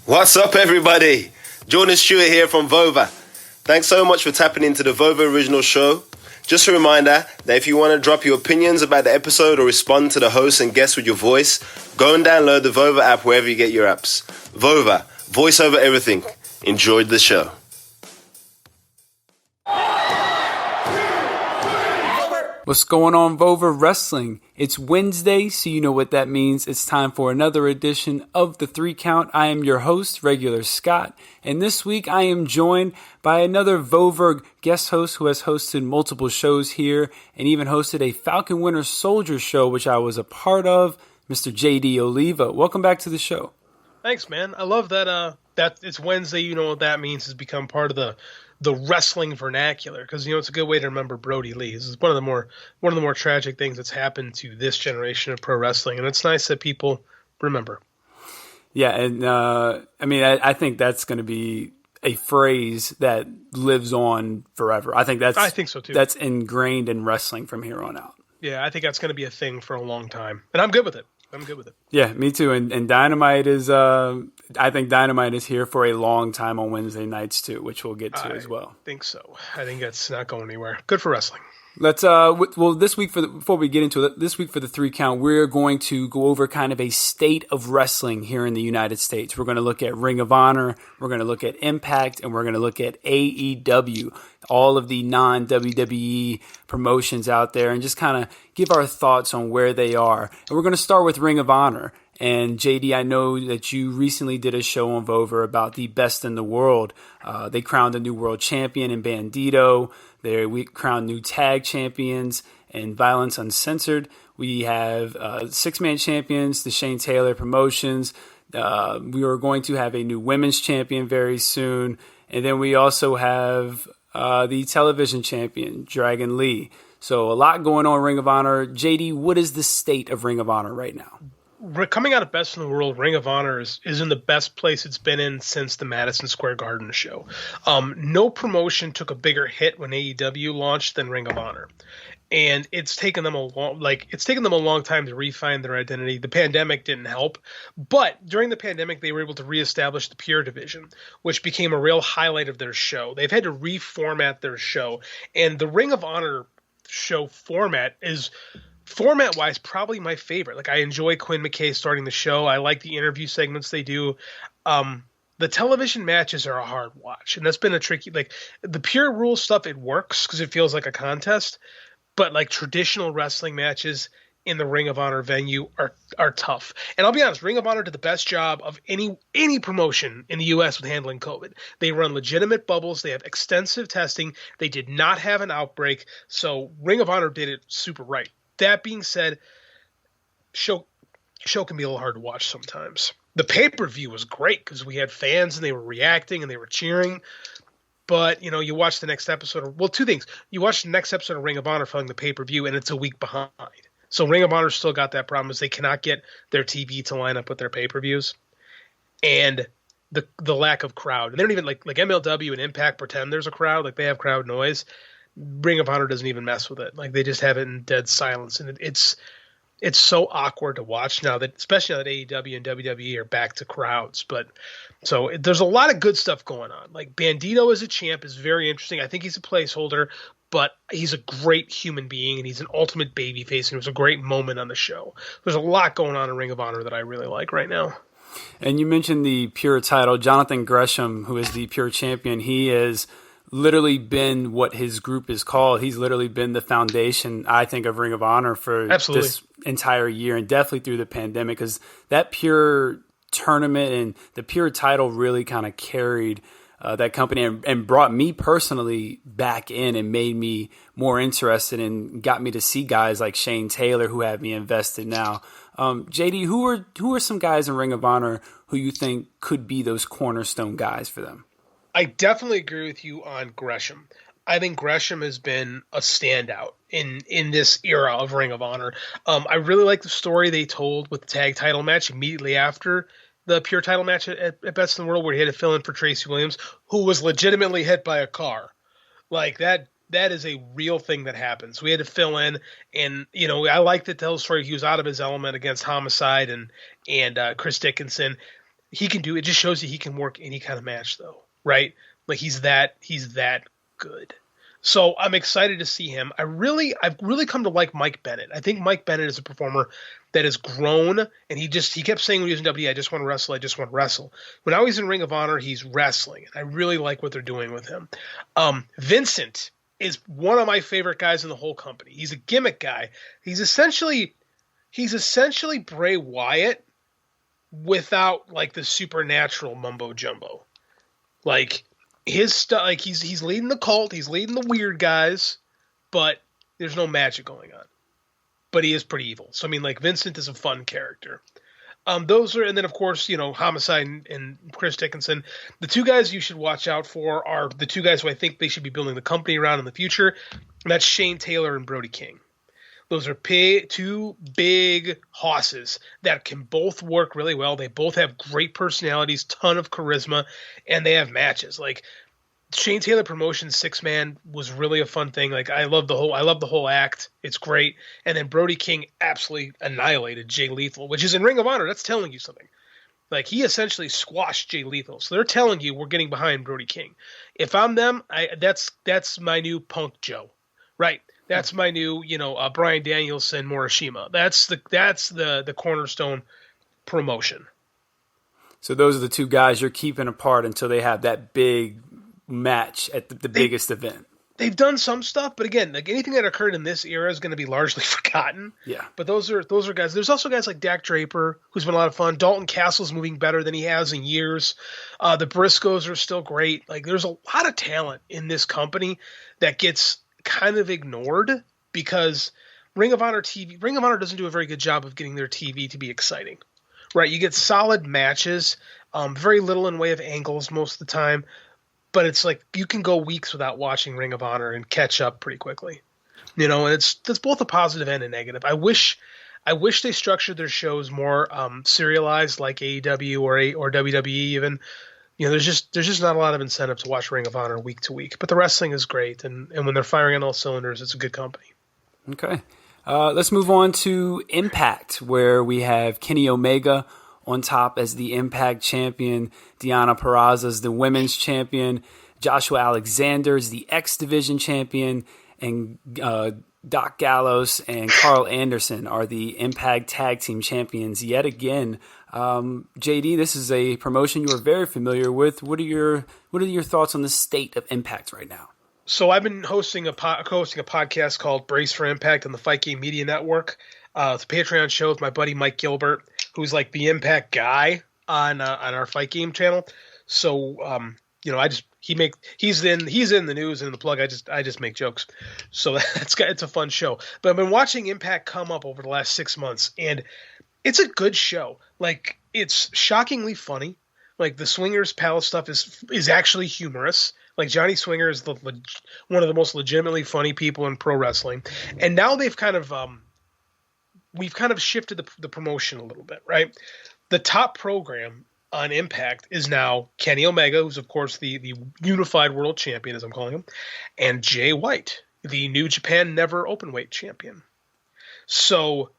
What's up, everybody? Jordan Stewart here from Vover. Thanks so much for tapping into the Vover original show. Just a reminder that if you want to drop your opinions about the episode or respond to the host and guests with your voice, go and download the Vover app wherever you get your apps. Vover, voice over everything. Enjoyed the show. What's going on, Vover Wrestling? It's Wednesday, so you know what that means. It's time for another edition of The 3 Count. I am your host, Regular Scott, and this week I am joined by another Vover guest host who has hosted multiple shows here and even hosted a Falcon Winter Soldier show, which I was a part of, Mr. JD Oliva. Welcome back to the show. Thanks, man. I love that that it's Wednesday. You know what that means, has become part of the wrestling vernacular, because it's a good way to remember Brody Lee. This is one of the more tragic things that's happened to this generation of pro wrestling, and it's nice that people remember. Yeah, and I think that's going to be a phrase that lives on forever. I think so too. That's ingrained in wrestling from here on out. Yeah, I think that's going to be a thing for a long time, and I'm good with it. Yeah, me too. And Dynamite is, I think Dynamite is here for a long time on Wednesday nights too, which we'll get to as well. I think so. I think that's not going anywhere. Good for wrestling. Let's this week before we get into it, this week for the 3 Count, we're going to go over kind of a state of wrestling here in the United States. We're going to look at Ring of Honor, we're going to look at Impact, and we're going to look at AEW, all of the non-WWE promotions out there, and just kind of give our thoughts on where they are. And we're going to start with Ring of Honor. And JD, I know that you recently did a show on Vover about the best in the world. They crowned a new world champion in Bandito. We crowned new tag champions in Violence Uncensored. We have 6-man champions, the Shane Taylor Promotions. We are going to have a new women's champion very soon. And then we also have the television champion, Dragon Lee. So a lot going on in Ring of Honor. JD, what is the state of Ring of Honor right now? Coming out of Best in the World, Ring of Honor is in the best place it's been in since the Madison Square Garden show. No promotion took a bigger hit when AEW launched than Ring of Honor, and it's taken them a long time to refine their identity. The pandemic didn't help, but during the pandemic they were able to reestablish the Pure division, which became a real highlight of their show. They've had to reformat their show, and the Ring of Honor show format-wise, probably my favorite. Like, I enjoy Quinn McKay starting the show. I like the interview segments they do. The television matches are a hard watch, and that's been a tricky. Like, the Pure Rules stuff, it works because it feels like a contest, but like traditional wrestling matches in the Ring of Honor venue are tough. And I'll be honest, Ring of Honor did the best job of any promotion in the U.S. with handling COVID. They run legitimate bubbles. They have extensive testing. They did not have an outbreak, so Ring of Honor did it super right. That being said, show can be a little hard to watch sometimes. The pay-per-view was great because we had fans and they were reacting and they were cheering. But, you watch the next episode. Well, two things. You watch the next episode of Ring of Honor following the pay-per-view and it's a week behind. So Ring of Honor still got that problem, is they cannot get their TV to line up with their pay-per-views. And the lack of crowd. And they don't even, like MLW and Impact pretend there's a crowd. Like, they have crowd noise. Ring of Honor doesn't even mess with it. Like, they just have it in dead silence, and it's so awkward to watch now, that especially now that AEW and WWE are back to crowds. But so there's a lot of good stuff going on. Like, Bandito as a champ is very interesting. I think he's a placeholder, but he's a great human being, and he's an ultimate babyface, and it was a great moment on the show. There's a lot going on in Ring of Honor that I really like right now. And you mentioned the Pure title. Jonathan Gresham, who is the Pure champion, he is literally been what his group is called. He's literally been the foundation, I think, of Ring of Honor for this entire year, and definitely through the pandemic, because that Pure tournament and the Pure title really kind of carried that company and brought me personally back in and made me more interested and got me to see guys like Shane Taylor, who have me invested now. JD, who are some guys in Ring of Honor who you think could be those cornerstone guys for them? I definitely agree with you on Gresham. I think Gresham has been a standout in this era of Ring of Honor. I really like the story they told with the tag title match immediately after the Pure title match at Best in the World, where he had to fill in for Tracy Williams, who was legitimately hit by a car. Like, that is a real thing that happens. We had to fill in, and I like to tell the story. He was out of his element against Homicide and Chris Dickinson. he can do it. Just shows you he can work any kind of match, though, right? Like he's that good. So I'm excited to see him. I've really come to like Mike Bennett. I think Mike Bennett is a performer that has grown, and he kept saying when he was in WWE, I just want to wrestle, I just want to wrestle. When now he's in Ring of Honor, he's wrestling. I really like what they're doing with him. Vincent is one of my favorite guys in the whole company. He's a gimmick guy. He's essentially Bray Wyatt without like the supernatural mumbo jumbo. Like his stuff, like he's leading the cult, he's leading the weird guys, but there's no magic going on. But he is pretty evil. So I mean, like Vincent is a fun character. Those are, and then of course, Homicide and Chris Dickinson. The two guys you should watch out for are the two guys who I think they should be building the company around in the future. And that's Shane Taylor and Brody King. Those are two big hosses that can both work really well. They both have great personalities, ton of charisma, and they have matches. Like Shane Taylor Promotions 6-man was really a fun thing. Like I love the whole act. It's great. And then Brody King absolutely annihilated Jay Lethal, which is in Ring of Honor. That's telling you something. Like he essentially squashed Jay Lethal. So they're telling you we're getting behind Brody King. If I'm them, that's my new Punk Joe, right? That's my new, Bryan Danielson Morishima. That's the cornerstone promotion. So those are the two guys you're keeping apart until they have that big match at the biggest event. They've done some stuff, but again, like anything that occurred in this era is going to be largely forgotten. Yeah. But those are guys. There's also guys like Dak Draper, who's been a lot of fun. Dalton Castle's moving better than he has in years. The Briscoes are still great. Like there's a lot of talent in this company that gets kind of ignored because Ring of Honor doesn't do a very good job of getting their TV to be exciting. Right? You get solid matches, very little in way of angles most of the time. But it's like you can go weeks without watching Ring of Honor and catch up pretty quickly, and that's both a positive and a negative. I wish they structured their shows more serialized, like AEW or WWE. Even there's just not a lot of incentive to watch Ring of Honor week to week. But the wrestling is great, and when they're firing on all cylinders, it's a good company. Okay, let's move on to Impact, where we have Kenny Omega on top as the Impact champion, Deonna Purrazza's the women's champion, Joshua Alexander's the X Division champion, and Doc Gallows and Carl Anderson are the Impact Tag Team champions yet again. JD, this is a promotion you are very familiar with. What are your thoughts on the state of Impact right now? So I've been hosting a podcast called Brace for Impact on the Fight Game Media Network. It's a Patreon show with my buddy Mike Gilbert, who's like the Impact guy on our Fight Game channel. So he's in the news and in the plug. I just make jokes. So it's a fun show. But I've been watching Impact come up over the last 6 months, and it's a good show. Like it's shockingly funny. Like the Swingers Palace stuff is actually humorous. Like Johnny Swinger is one of the most legitimately funny people in pro wrestling, and now they've kind of we've kind of shifted the promotion a little bit, right? The top program on Impact is now Kenny Omega, who's of course the unified world champion, as I'm calling him, and Jay White, the New Japan Never Openweight champion. So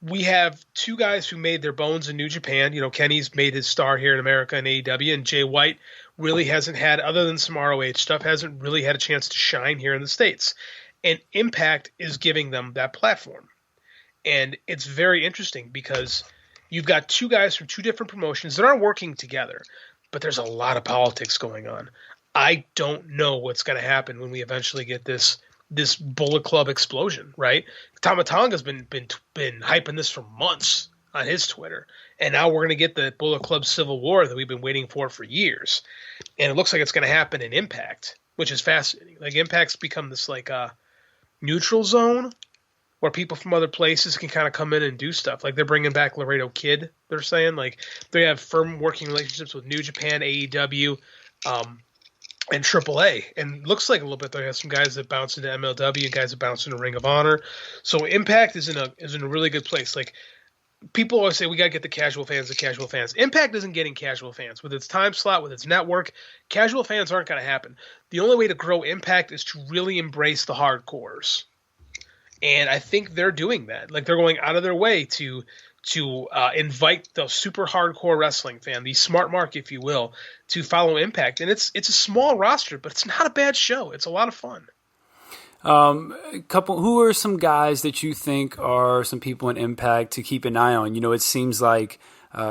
we have two guys who made their bones in New Japan. Kenny's made his star here in America in AEW, and Jay White really hasn't had, other than some ROH stuff, hasn't really had a chance to shine here in the States. And Impact is giving them that platform. And it's very interesting because you've got two guys from two different promotions that aren't working together, but there's a lot of politics going on. I don't know what's going to happen when we eventually get this Bullet Club explosion, right? Tama Tonga's been hyping this for months on his Twitter, and now we're going to get the Bullet Club Civil War that we've been waiting for years, and it looks like it's going to happen in Impact, which is fascinating. Like Impact's become this like neutral zone where people from other places can kind of come in and do stuff. Like they're bringing back Laredo Kid. They're saying like they have firm working relationships with New Japan, AEW, and AAA. And looks like a little bit they have some guys that bounce into MLW and guys that bounce into Ring of Honor. So Impact is in a really good place. Like people always say we got to get the casual fans. Impact isn't getting casual fans with its time slot, with its network. Casual fans aren't going to happen. The only way to grow Impact is to really embrace the hardcores. And I think they're doing that. Like they're going out of their way to to invite the super hardcore wrestling fan, the smart mark, if you will, to follow Impact. And it's a small roster, but it's not a bad show. It's a lot of fun. Who are some guys that you think are some people in Impact to keep an eye on? It seems like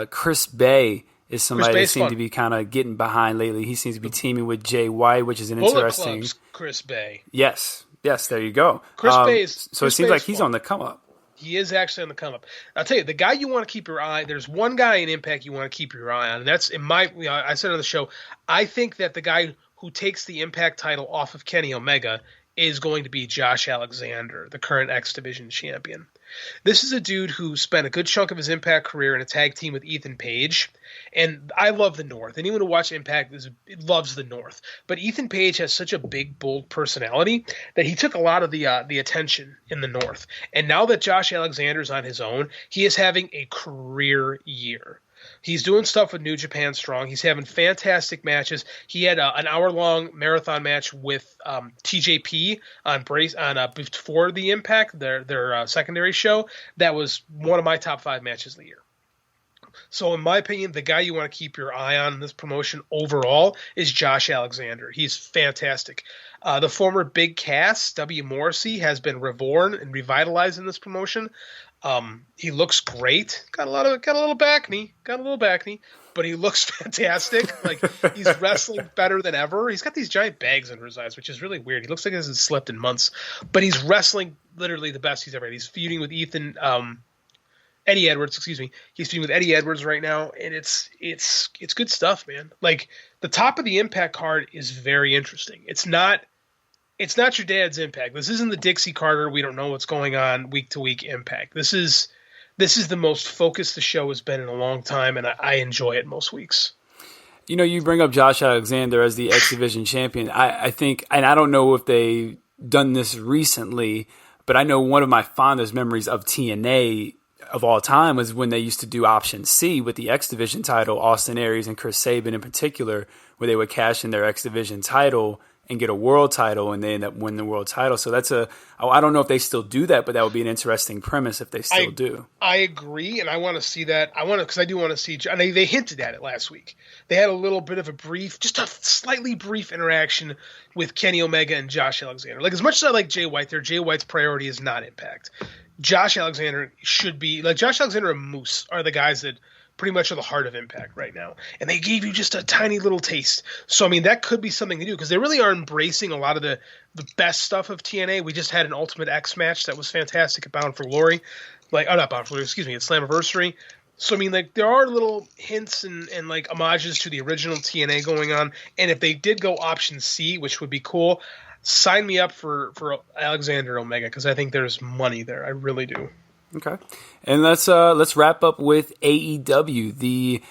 Chris Bay is somebody that seems to be kind of getting behind lately. He seems to be teaming with Jay White, which is an interesting. Club's Chris Bay. Yes, there you go. Chris Bay's. So it seems like he's on the come up. He is actually on the come up. I'll tell you, the guy you want to keep your eye. There's one guy in Impact you want to keep your eye on, and that's I said on the show. I think that the guy who takes the Impact title off of Kenny Omega is going to be Josh Alexander, the current X Division champion. This is a dude who spent a good chunk of his Impact career in a tag team with Ethan Page. And I love the North. Anyone who watches Impact loves the North. But Ethan Page has such a big, bold personality that he took a lot of the attention in the North. And now that Josh Alexander's on his own, he is having a career year. He's doing stuff with New Japan Strong. He's having fantastic matches. He had an hour-long marathon match with TJP before the Impact, their secondary show. That was one of my top 5 matches of the year. So in my opinion, the guy you want to keep your eye on in this promotion overall is Josh Alexander. He's fantastic. The former Big Cass, W. Morrissey, has been reborn and revitalized in this promotion. He looks great. Got a little back knee, but he looks fantastic. Like, he's wrestling better than ever. He's got these giant bags under his eyes, which is really weird. He looks like he hasn't slept in months, but he's wrestling literally the best he's ever had. He's feuding with Eddie Edwards, excuse me. He's feuding with Eddie Edwards right now, and it's good stuff, man. Like, the top of the Impact card is very interesting. It's not your dad's Impact. This isn't the Dixie Carter, we don't know what's going on week to week Impact. This is the most focused the show has been in a long time, and I enjoy it most weeks. You bring up Josh Alexander as the X Division champion. I think, and I don't know if they've done this recently, but I know one of my fondest memories of TNA of all time was when they used to do Option C with the X Division title, Austin Aries and Chris Sabin in particular, where they would cash in their X Division title and get a world title, and they end up winning the world title. So I don't know if they still do that, but that would be an interesting premise if they still do. I agree, and I want to see that. Because I do want to see, and they hinted at it last week. They had a little bit of just a slightly brief interaction with Kenny Omega and Josh Alexander. Like, as much as I like Jay White there, Jay White's priority is not Impact. Josh Alexander should be, like, Josh Alexander and Moose are the guys that pretty much are the heart of Impact right now. And they gave you just a tiny little taste. So, I mean, that could be something to do, because they really are embracing a lot of the best stuff of TNA. We just had an Ultimate X match that was fantastic at Bound for Glory. Not Bound for Glory, excuse me, at Slammiversary. So, I mean, like, there are little hints and like, homages to the original TNA going on. And if they did go Option C, which would be cool, sign me up for Alexander Omega, because I think there's money there. I really do. Okay. And let's wrap up with AEW, the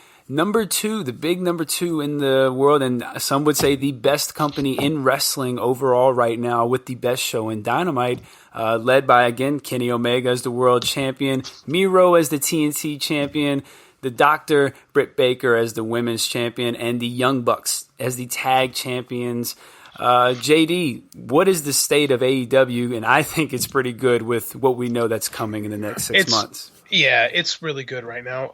big number 2 in the world, and some would say the best company in wrestling overall right now, with the best show in Dynamite, led by, again, Kenny Omega as the world champion, Miro as the TNT champion, the Doctor, Britt Baker as the women's champion, and the Young Bucks as the tag champions. JD, what is the state of AEW? And I think it's pretty good with what we know that's coming in the next 6 months. Yeah, it's really good right now.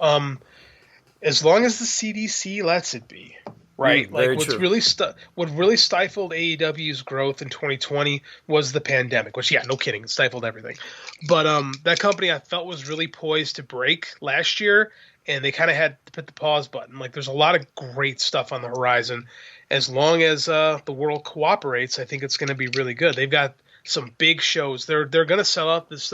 As long as the CDC lets it be, right? What really stifled AEW's growth in 2020 was the pandemic, which, yeah, no kidding, it stifled everything. But that company I felt was really poised to break last year, and they kind of had to put the pause button. Like, there's a lot of great stuff on the horizon. As long as the world cooperates, I think it's going to be really good. They've got some big shows. They're going to sell out this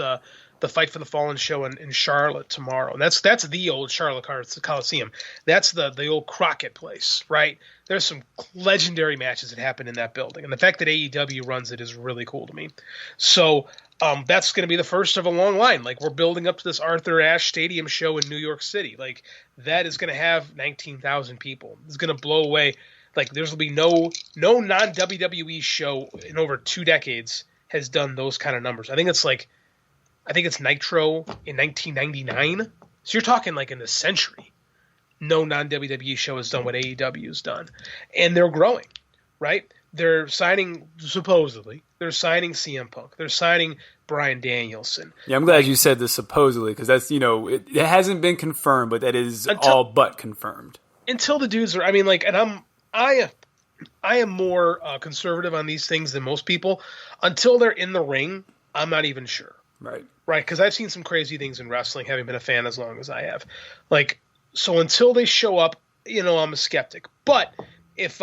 the Fight for the Fallen show in Charlotte tomorrow. And that's the old Charlotte Coliseum. That's the old Crockett place, right? There's some legendary matches that happen in that building. And the fact that AEW runs it is really cool to me. So that's going to be the first of a long line. Like, we're building up to this Arthur Ashe Stadium show in New York City. Like, that is going to have 19,000 people. It's going to blow away. Like, there's will be no non-WWE show in over 2 decades has done those kind of numbers. I think it's Nitro in 1999. So you're talking like in the century. No non-WWE show has done what AEW has done. And they're growing, right? they're signing they're signing CM Punk, they're signing Bryan Danielson. Yeah, I'm glad you said this supposedly, because that's, it hasn't been confirmed, but that is all but confirmed. Until the dudes are, I mean, like, and I am more conservative on these things than most people. Until they're in the ring, I'm not even sure. Right. Right, because I've seen some crazy things in wrestling, having been a fan as long as I have. Like, so until they show up, I'm a skeptic. But if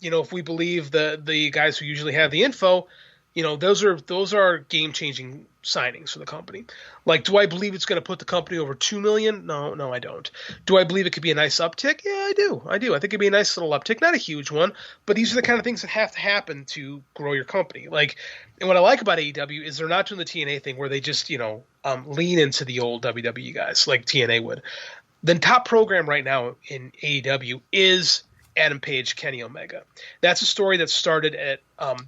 if we believe the guys who usually have the info, those are game-changing signings for the company. Like, do I believe it's going to put the company over $2 million? No, I don't. Do I believe it could be a nice uptick? Yeah, I do. I think it'd be a nice little uptick, not a huge one, but these are the kind of things that have to happen to grow your company. Like, and what I like about AEW is they're not doing the TNA thing where they just lean into the old WWE guys like TNA would. The top program right now in AEW is Adam Page, Kenny Omega. That's a story that started at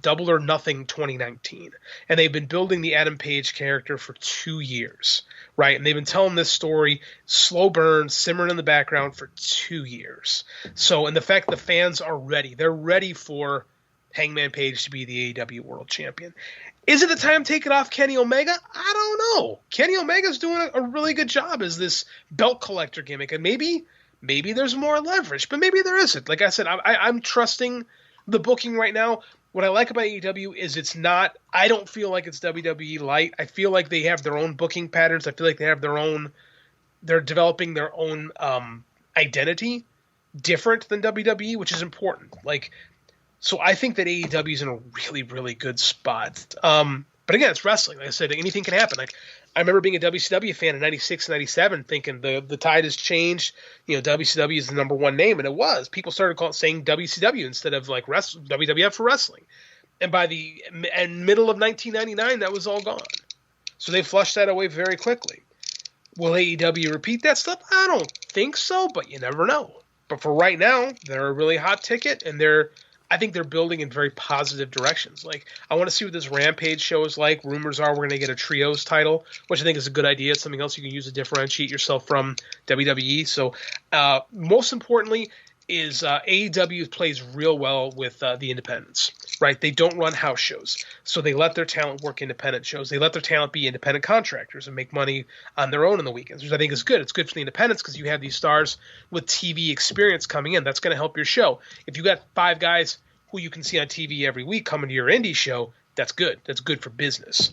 Double or Nothing 2019, and they've been building the Adam Page character for 2 years, right? And they've been telling this story, slow burn, simmering in the background for 2 years. So, and the fact the fans are ready, they're ready for Hangman Page to be the AEW World Champion. Is it the time to take it off Kenny Omega? I don't know. Kenny Omega's doing a really good job as this belt collector gimmick, and maybe there's more leverage, but maybe there isn't. Like I said, I'm trusting the booking right now. What I like about AEW is it's not – I don't feel like it's WWE light. I feel like they have their own booking patterns. I feel like they have their own – they're developing their own identity different than WWE, which is important. Like, so I think that AEW is in a really, really good spot. But again, it's wrestling. Like I said, anything can happen. Like, I remember being a WCW fan in 96, 97, thinking the tide has changed. WCW is the number one name, and it was. People started saying WCW instead of like WWF for wrestling. And by the middle of 1999, that was all gone. So they flushed that away very quickly. Will AEW repeat that stuff? I don't think so, but you never know. But for right now, they're a really hot ticket, and I think they're building in very positive directions. Like, I want to see what this Rampage show is like. Rumors are we're going to get a trios title, which I think is a good idea. It's something else you can use to differentiate yourself from WWE. So, most importantly is AEW plays real well with the independents, right? They don't run house shows. So they let their talent work independent shows. They let their talent be independent contractors and make money on their own in the weekends, which I think is good. It's good for the independents because you have these stars with TV experience coming in. That's going to help your show. If you got 5 guys who you can see on TV every week coming to your indie show, that's good. That's good for business,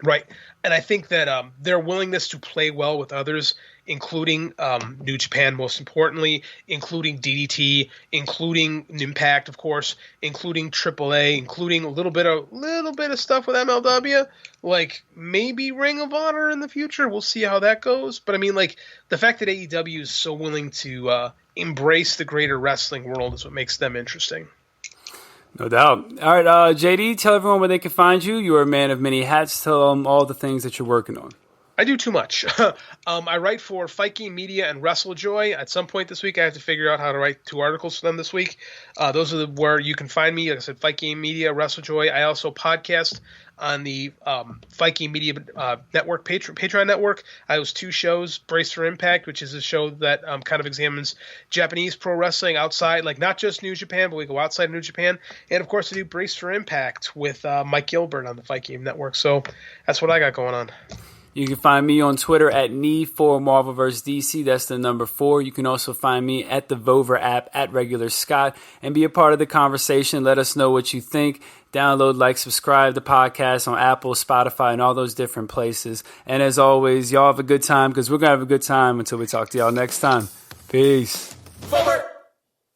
right? And I think that their willingness to play well with others, including New Japan, most importantly, including DDT, including Impact, of course, including AAA, including a little bit of stuff with MLW, like maybe Ring of Honor in the future. We'll see how that goes. But I mean, like, the fact that AEW is so willing to embrace the greater wrestling world is what makes them interesting. No doubt. All right, JD, tell everyone where they can find you. You're a man of many hats. Tell them all the things that you're working on. I do too much. I write for Fight Game Media and WrestleJoy. At some point this week, I have to figure out how to write 2 articles for them this week. Those are where you can find me. Like I said, Fight Game Media, WrestleJoy. I also podcast on the Fight Game Media network, Patreon network. I host 2 shows, Brace for Impact, which is a show that kind of examines Japanese pro wrestling outside, like not just New Japan, but we go outside New Japan. And, of course, I do Brace for Impact with Mike Gilbert on the Fight Game Network. So that's what I got going on. You can find me on Twitter at Knee4Marvel vs. DC. That's the number 4. You can also find me at the Vover app at Regular Scott and be a part of the conversation. Let us know what you think. Download, like, subscribe to podcasts on Apple, Spotify, and all those different places. And as always, y'all have a good time because we're going to have a good time until we talk to y'all next time. Peace. Vover.